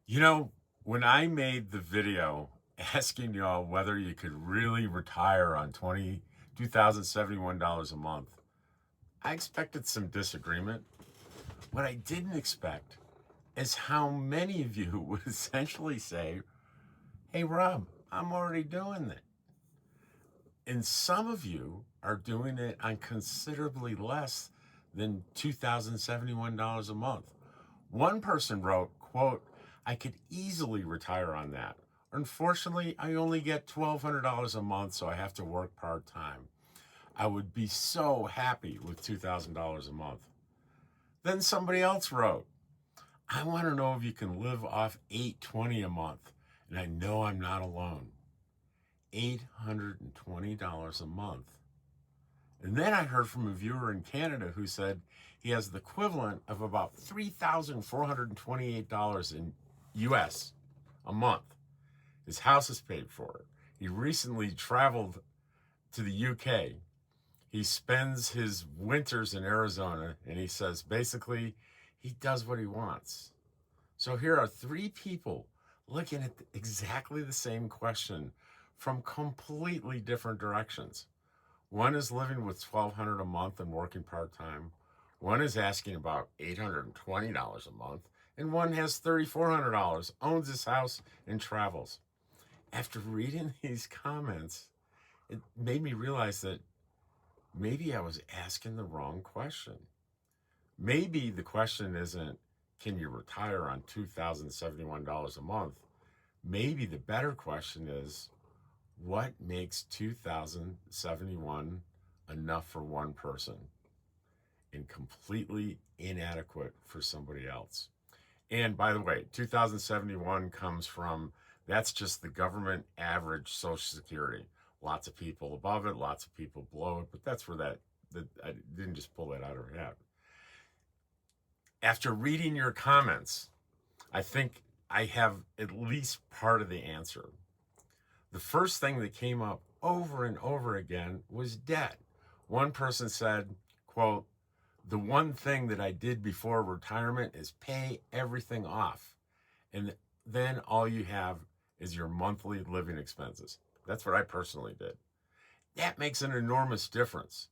You know, when I made the video asking y'all whether you could really retire on $2,071 a month, I expected some disagreement. What I didn't expect is how many of you would essentially say, "Hey, Rob, I'm already doing it." And some of you are doing it on considerably less than $2,071 a month. One person wrote, quote, "I could easily retire on that. Unfortunately, I only get $1,200 a month, so I have to work part time. I would be so happy with $2,000 a month." Then somebody else wrote, "I want to know if you can live off $820 a month, and I know I'm not alone." $820 a month. And then I heard from a viewer in Canada who said he has the equivalent of about $3,428 in US a month. His house is paid for. He recently traveled to the UK. He spends his winters in Arizona, and he says basically he does what he wants. So here are three people looking at exactly the same question from completely different directions. One is living with $1,200 a month and working part-time. One is asking about $820 a month, and one has $3,400, owns his house, and travels. After reading these comments, it made me realize that maybe I was asking the wrong question. Maybe the question isn't, can you retire on $2,071 a month? Maybe the better question is, what makes 2071 enough for one person and completely inadequate for somebody else? And by the way, 2071 comes from, that's just the government average Social Security. Lots of people above it, lots of people below it, but that's where that I didn't just pull that out of her head. After reading your comments, I think I have at least part of the answer. The first thing that came up over and over again was debt. One person said, quote, "The one thing that I did before retirement is pay everything off. And then all you have is your monthly living expenses." That's what I personally did. That makes an enormous difference.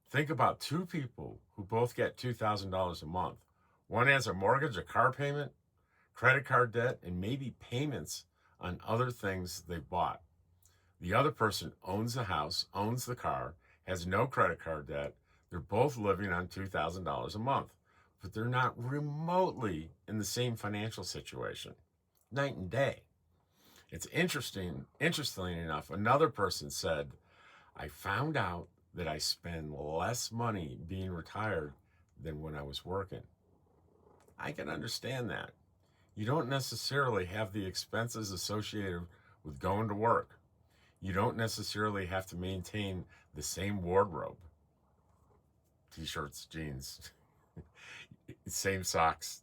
Think about two people who both get $2,000 a month. One has a mortgage, a car payment, credit card debt, and maybe payments on other things they bought. The other person owns the house, owns the car, has no credit card debt. They're both living on $2,000 a month, but they're not remotely in the same financial situation. Night and day. It's interesting. Interestingly enough, another person said, "I found out that I spend less money being retired than when I was working." I can understand that. You don't necessarily have the expenses associated with going to work. You don't necessarily have to maintain the same wardrobe, t-shirts, jeans, same socks.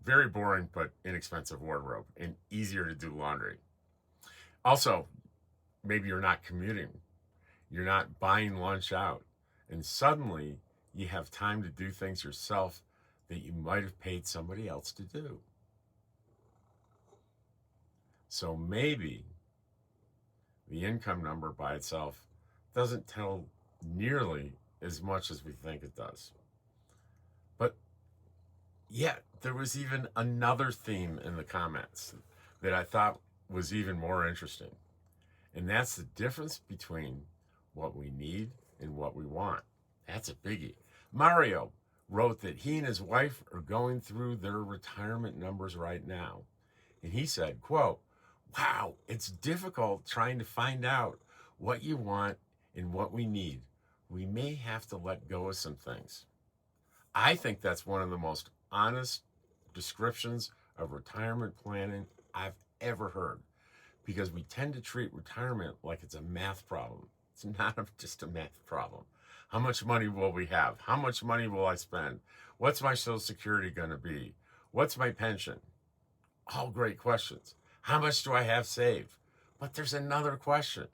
Very boring but inexpensive wardrobe and easier to do laundry. Also, maybe you're not commuting, you're not buying lunch out, and suddenly you have time to do things yourself that you might have paid somebody else to do. So maybe the income number by itself doesn't tell nearly as much as we think it does. But yet, there was even another theme in the comments that I thought was even more interesting. And that's the difference between what we need and what we want. That's a biggie. Mario wrote that he and his wife are going through their retirement numbers right now. And he said, quote, "Wow, it's difficult trying to find out what you want and what we need. We may have to let go of some things." I think that's one of the most honest descriptions of retirement planning I've ever heard, because we tend to treat retirement like it's a math problem. It's not just a math problem. How much money will we have? How much money will I spend? What's my Social Security going to be? What's my pension? All great questions. How much do I have saved? But there's another question.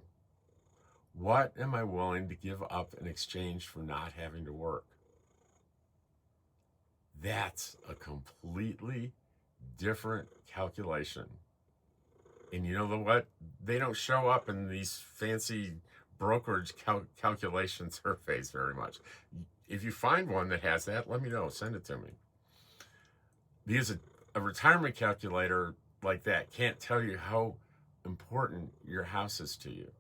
What am I willing to give up in exchange for not having to work? That's a completely different calculation. And you know what? They don't show up in these fancy brokerage calculation surveys very much. If you find one that has that, let me know. Send it to me. Because a retirement calculator like that can't tell you how important your house is to you.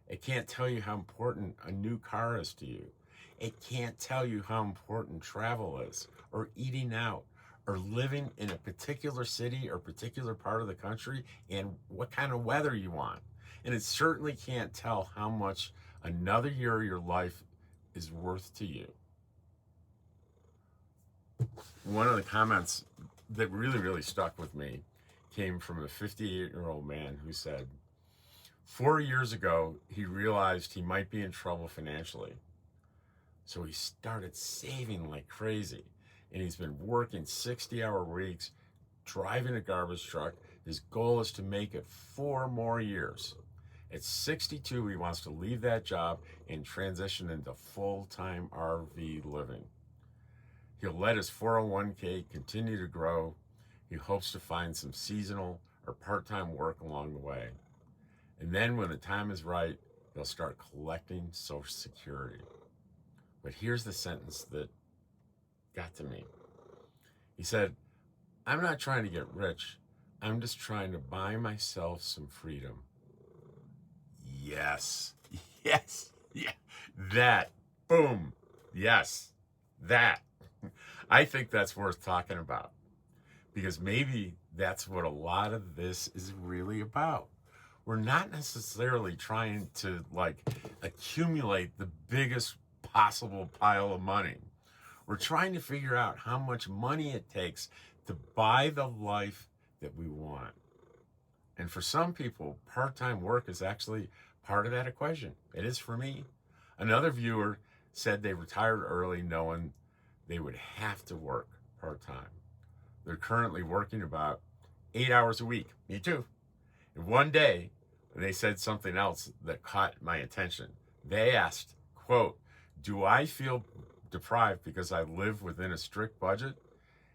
It can't tell you how important a new car is to you. It can't tell you how important travel is, or eating out, or living in a particular city or particular part of the country and what kind of weather you want. And it certainly can't tell how much another year of your life is worth to you. One of the comments that really stuck with me came from a 58-year-old man who said, 4 years ago, he realized he might be in trouble financially. So he started saving like crazy. And he's been working 60-hour weeks, driving a garbage truck. His goal is to make it 4 more years. At 62, he wants to leave that job and transition into full-time RV living. He'll let his 401k continue to grow. He hopes to find some seasonal or part-time work along the way. And then when the time is right, he'll start collecting Social Security. But here's the sentence that got to me. He said, I'm not trying to get rich. I'm just trying to buy myself some freedom. Yes. Yes. Yeah. That. Boom. Yes. That. I think that's worth talking about, because maybe that's what a lot of this is really about. We're not necessarily trying to accumulate the biggest possible pile of money. We're trying to figure out how much money it takes to buy the life that we want. And for some people, part-time work is actually part of that equation. It is for me. Another viewer said they retired early knowing they would have to work part-time. They're currently working about 8 hours a week. Me too. And one day, they said something else that caught my attention. They asked, quote, do I feel deprived because I live within a strict budget?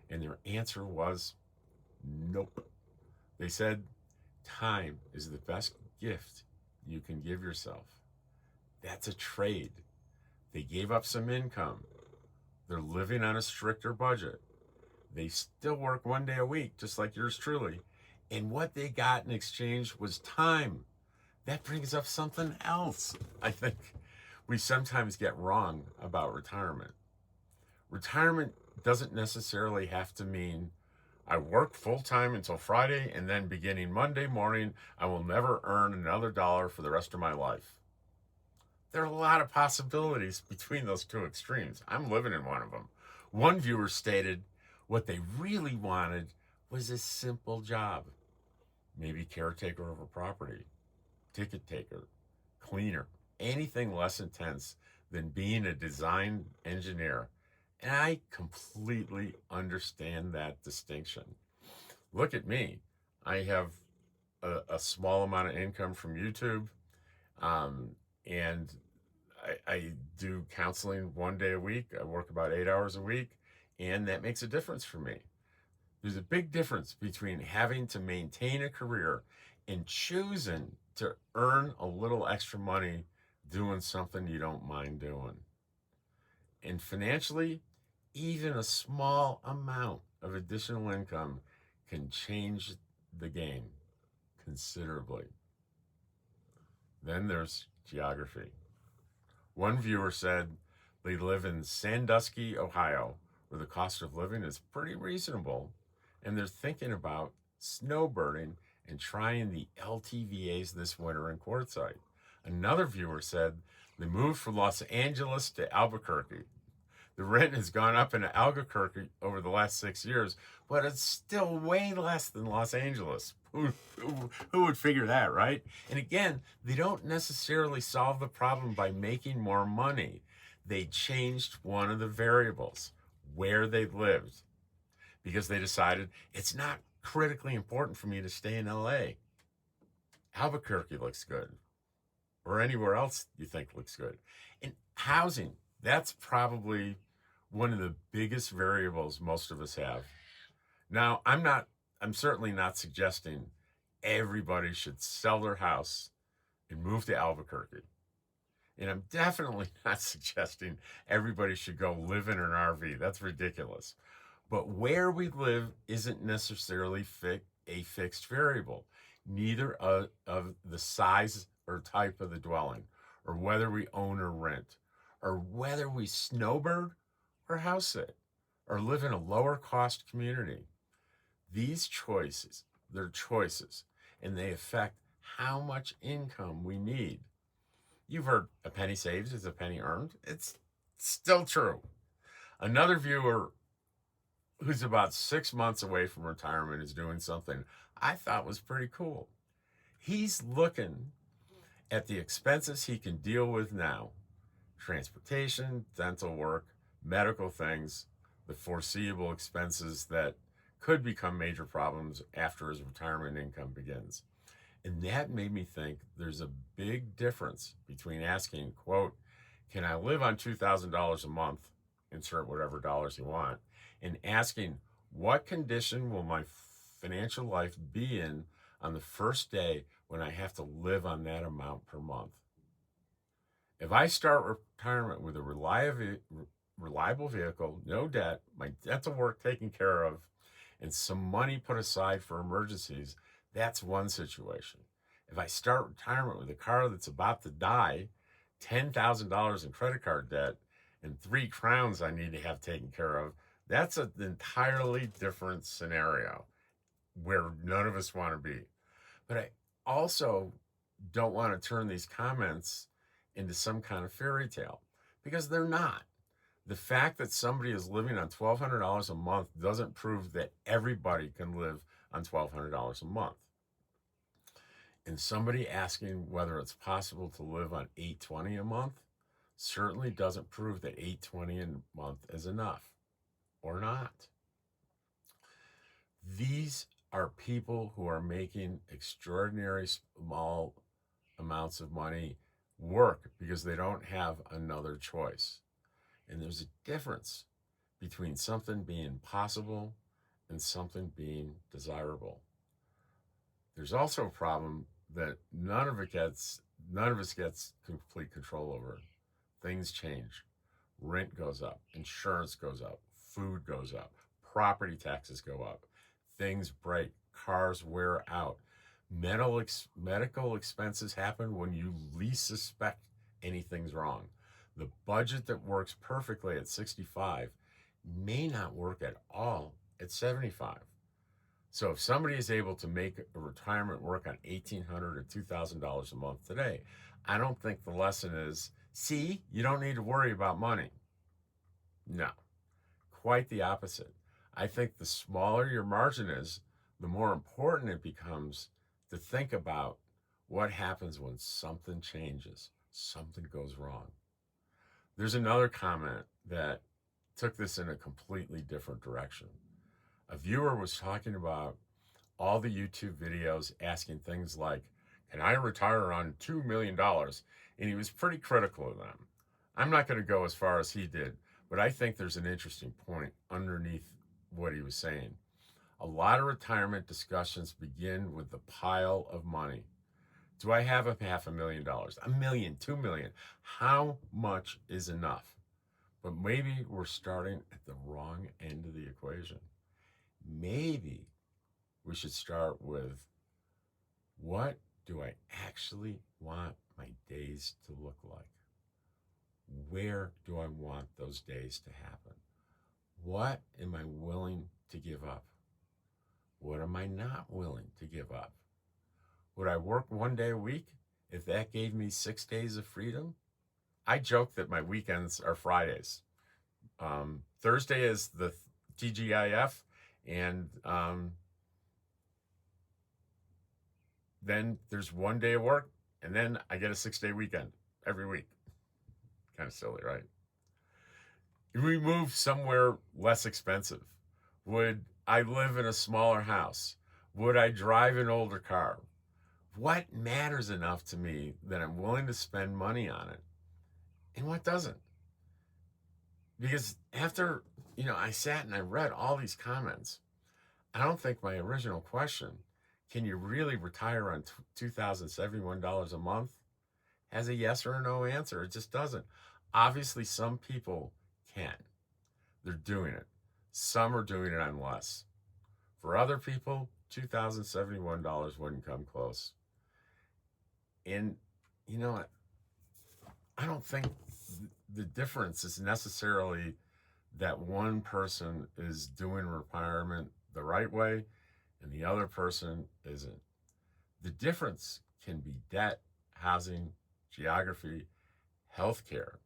And their answer was, nope. They said, time is the best gift you can give yourself. That's a trade. They gave up some income. They're living on a stricter budget. They still work 1 day a week, just like yours truly. And what they got in exchange was time. That brings up something else I think we sometimes get wrong about retirement. Retirement doesn't necessarily have to mean I work full-time until Friday, and then beginning Monday morning, I will never earn another dollar for the rest of my life. There are a lot of possibilities between those two extremes. I'm living in one of them. One viewer stated what they really wanted was a simple job. Maybe caretaker of a property, ticket taker, cleaner, anything less intense than being a design engineer. And I completely understand that distinction. Look at me. I have a small amount of income from YouTube, and I do counseling 1 day a week. I work about 8 hours a week, and that makes a difference for me. There's a big difference between having to maintain a career and choosing to earn a little extra money doing something you don't mind doing. And financially, even a small amount of additional income can change the game considerably. Then there's geography. One viewer said they live in Sandusky, Ohio, where the cost of living is pretty reasonable, and they're thinking about snowbirding and trying the LTVAs this winter in Quartzsite. Another viewer said they moved from Los Angeles to Albuquerque. The rent has gone up in Albuquerque over the last 6 years, but it's still way less than Los Angeles. Who would figure that, right? And again, they don't necessarily solve the problem by making more money. They changed one of the variables, where they lived, because they decided it's not critically important for me to stay in LA. Albuquerque looks good, or anywhere else you think looks good. And housing, that's probably one of the biggest variables most of us have. Now, I'm not I'm certainly not suggesting everybody should sell their house and move to Albuquerque. And I'm definitely not suggesting everybody should go live in an RV. That's ridiculous. But where we live isn't necessarily a fixed variable, neither of the size or type of the dwelling, or whether we own or rent, or whether we snowbird or house sit, or live in a lower cost community. These choices, they're choices, and they affect how much income we need. You've heard a penny saved is a penny earned. It's still true. Another viewer who's about 6 months away from retirement is doing something I thought was pretty cool. He's looking at the expenses he can deal with now: transportation, dental work, medical things, the foreseeable expenses that could become major problems after his retirement income begins. And that made me think there's a big difference between asking, quote, can I live on $2,000 a month, insert whatever dollars you want, and asking, what condition will my financial life be in on the first day when I have to live on that amount per month? If I start retirement with a reliable vehicle, no debt, my dental work taken care of, and some money put aside for emergencies, that's one situation. If I start retirement with a car that's about to die, $10,000 in credit card debt, and 3 crowns I need to have taken care of, that's an entirely different scenario where none of us want to be. But I also don't want to turn these comments into some kind of fairy tale, because they're not. The fact that somebody is living on $1,200 a month doesn't prove that everybody can live on $1,200 a month. And somebody asking whether it's possible to live on $820 a month certainly doesn't prove that $820 a month is enough, or not. These are people who are making extraordinary small amounts of money work because they don't have another choice. And there's a difference between something being possible and something being desirable. There's also a problem that none of us gets complete control over. Things change. Rent goes up, insurance goes up, food goes up, property taxes go up, things break, cars wear out. Medical expenses happen when you least suspect anything's wrong. The budget that works perfectly at 65 may not work at all at 75. So if somebody is able to make a retirement work on $1,800 or $2,000 a month today, I don't think the lesson is, see, you don't need to worry about money. No, quite the opposite. I think the smaller your margin is, the more important it becomes to think about what happens when something changes, something goes wrong. There's another comment that took this in a completely different direction. A viewer was talking about all the YouTube videos asking things like, can I retire on $2 million? And he was pretty critical of them. I'm not going to go as far as he did, but I think there's an interesting point underneath what he was saying. A lot of retirement discussions begin with the pile of money. Do I have $500,000? $1 million, $2 million? How much is enough? But maybe we're starting at the wrong end of the equation. Maybe we should start with, what do I actually want my days to look like? Where do I want those days to happen? What am I willing to give up? What am I not willing to give up? Would I work 1 day a week if that gave me 6 days of freedom? I joke that my weekends are Fridays. Thursday is the TGIF, and then there's 1 day of work, and then I get a 6-day weekend every week. Kind of silly, right? If we move somewhere less expensive, would I live in a smaller house? Would I drive an older car? What matters enough to me that I'm willing to spend money on it, and what doesn't? Because after, I sat and I read all these comments, I don't think my original question, can you really retire on $2,071 a month, has a yes or a no answer. It just doesn't. Obviously, some people can. They're doing it. Some are doing it on less. For other people, $2,071 wouldn't come close. And, you know, I don't think the difference is necessarily that one person is doing retirement the right way and the other person isn't. The difference can be debt, housing, geography, healthcare,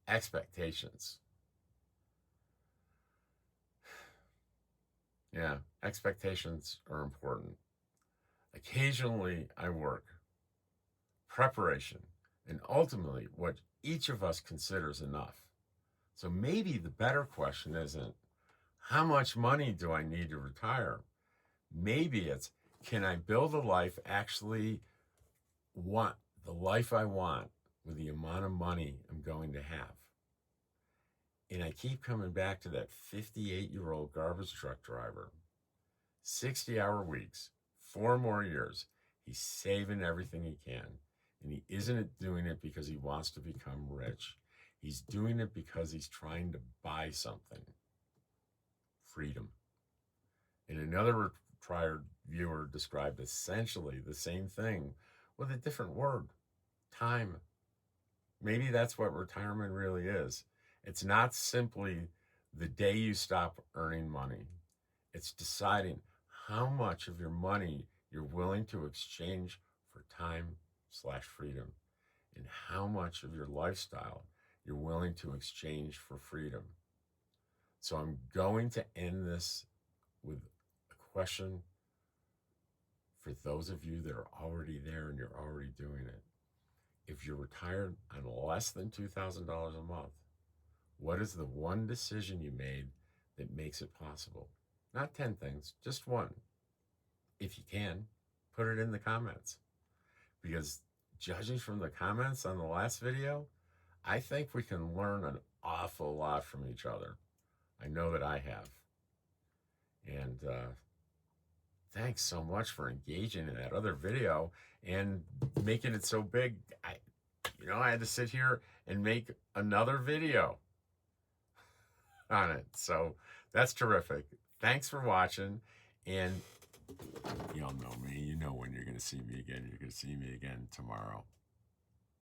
expectations. Yeah, expectations are important. Occasionally, I work, preparation, and ultimately what each of us considers enough. So maybe the better question isn't, how much money do I need to retire? Maybe it's, can I build a life actually want the life I want with the amount of money I'm going to have? And I keep coming back to that 58-year-old garbage truck driver, 60-hour weeks, 4 more years. He's saving everything he can. And he isn't doing it because he wants to become rich. He's doing it because he's trying to buy something. Freedom. And another retired viewer described essentially the same thing with a different word, time. Maybe that's what retirement really is. It's not simply the day you stop earning money. It's deciding how much of your money you're willing to exchange for time/freedom, and how much of your lifestyle you're willing to exchange for freedom. So I'm going to end this with a question for those of you that are already there and you're already doing it. If you're retired on less than $2,000 a month, what is the one decision you made that makes it possible? Not 10 things, just one. If you can, put it in the comments. Because judging from the comments on the last video, I think we can learn an awful lot from each other. I know that I have. And thanks so much for engaging in that other video and making it so big. I had to sit here and make another video on it. So that's terrific. Thanks for watching. And y'all know me. You know when you're going to see me again. You're going to see me again tomorrow.